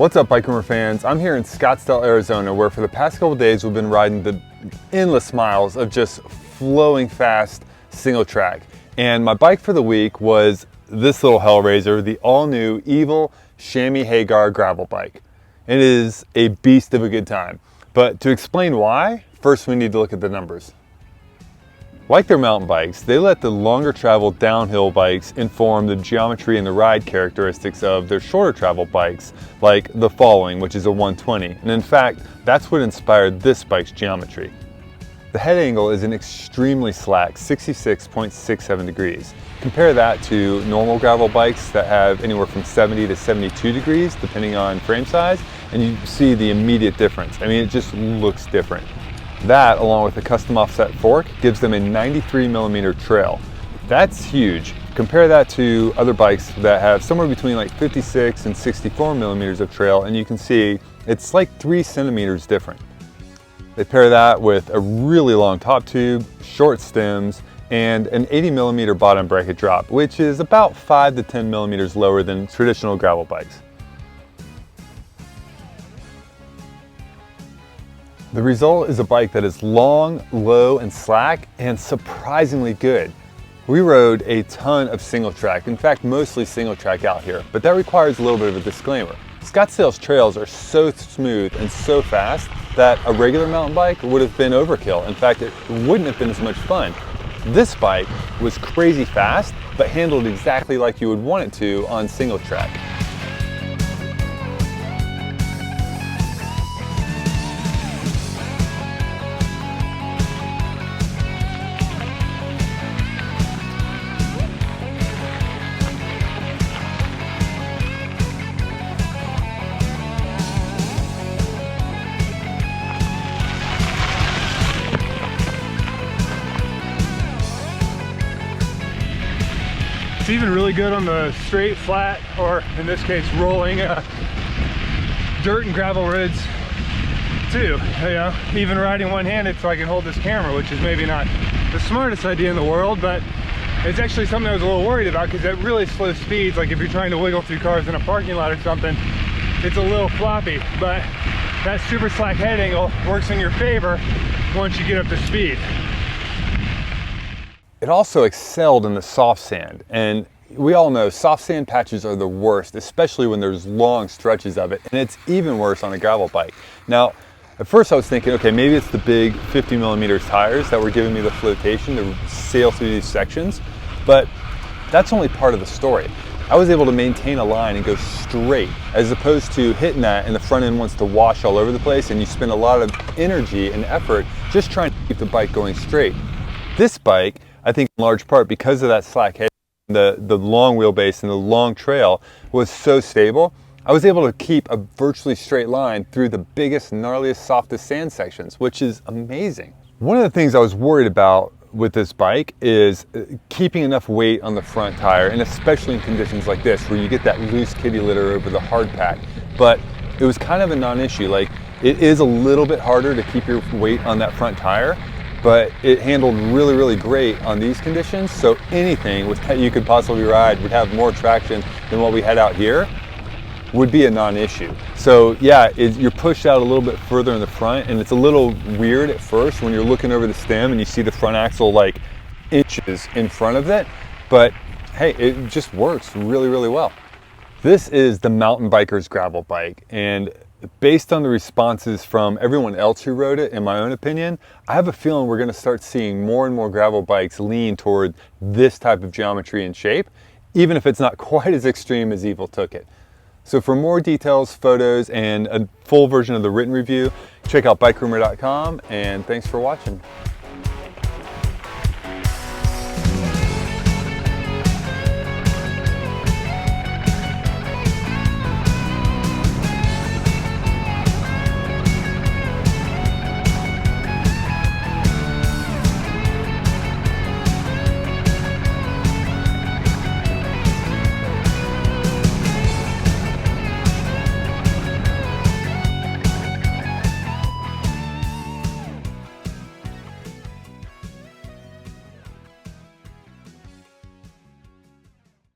What's up, BikeRumor fans? I'm here in Scottsdale, Arizona, where for the past couple days we've been riding the endless miles of just flowing fast Singletrack. And my bike for the week was this little hellraiser, the all-new Evil Chamois Hagar gravel bike. It is a beast of a good time. But to explain why, first we need to look at the numbers. Like their mountain bikes, they let the longer travel downhill bikes inform the geometry and the ride characteristics of their shorter travel bikes, like the following, which is a 120. And in fact, that's what inspired this bike's geometry. The head angle is an extremely slack 66.67 degrees. Compare that to normal gravel bikes that have anywhere from 70 to 72 degrees, depending on frame size, and you see the immediate difference. I mean, it just looks different. That, along with a custom offset fork, gives them a 93mm trail. That's huge. Compare that to other bikes that have somewhere between like 56 and 64mm of trail, and you can see it's like 3 centimeters different. They pair that with a really long top tube, short stems, and an 80mm bottom bracket drop, which is about 5 to 10mm lower than traditional gravel bikes. The result is a bike that is long, low, and slack, and surprisingly good. We rode a ton of Singletrack, in fact mostly Singletrack out here, but that requires a little bit of a disclaimer. Scottsdale's trails are so smooth and so fast that a regular mountain bike would have been overkill. In fact, it wouldn't have been as much fun. This bike was crazy fast, but handled exactly like you would want it to on Singletrack. It's even really good on the straight, flat, or in this case, rolling dirt and gravel roads too. You know, even riding one-handed so I can hold this camera, which is maybe not the smartest idea in the world, but it's actually something I was a little worried about because it really slows speeds. Like if you're trying to wiggle through cars in a parking lot or something, it's a little floppy, but that super slack head angle works in your favor once you get up to speed. It also excelled in the soft sand, and we all know soft sand patches are the worst, especially when there's long stretches of it, and it's even worse on a gravel bike. Now, at first I was thinking, okay, maybe it's the big 50mm tires that were giving me the flotation to sail through these sections, but that's only part of the story. I was able to maintain a line and go straight, as opposed to hitting that and the front end wants to wash all over the place, and you spend a lot of energy and effort just trying to keep the bike going straight. This bike, I think in large part because of that slack head, the long wheelbase and the long trail was so stable, I was able to keep a virtually straight line through the biggest, gnarliest, softest sand sections, which is amazing. One of the things I was worried about with this bike is keeping enough weight on the front tire, and especially in conditions like this where you get that loose kitty litter over the hard pack. But it was kind of a non-issue. Like, it is a little bit harder to keep your weight on that front tire, but it handled really, really great on these conditions. So anything that you could possibly ride would have more traction than what we had out here would be a non-issue. So yeah, you're pushed out a little bit further in the front, and it's a little weird at first when you're looking over the stem and you see the front axle like inches in front of it, but hey, it just works really, really well. This is the mountain biker's gravel bike, and based on the responses from everyone else who rode it, in my own opinion, I have a feeling we're going to start seeing more and more gravel bikes lean toward this type of geometry and shape, even if it's not quite as extreme as Evil took it. So for more details, photos, and a full version of the written review, check out BikeRumor.com, and thanks for watching.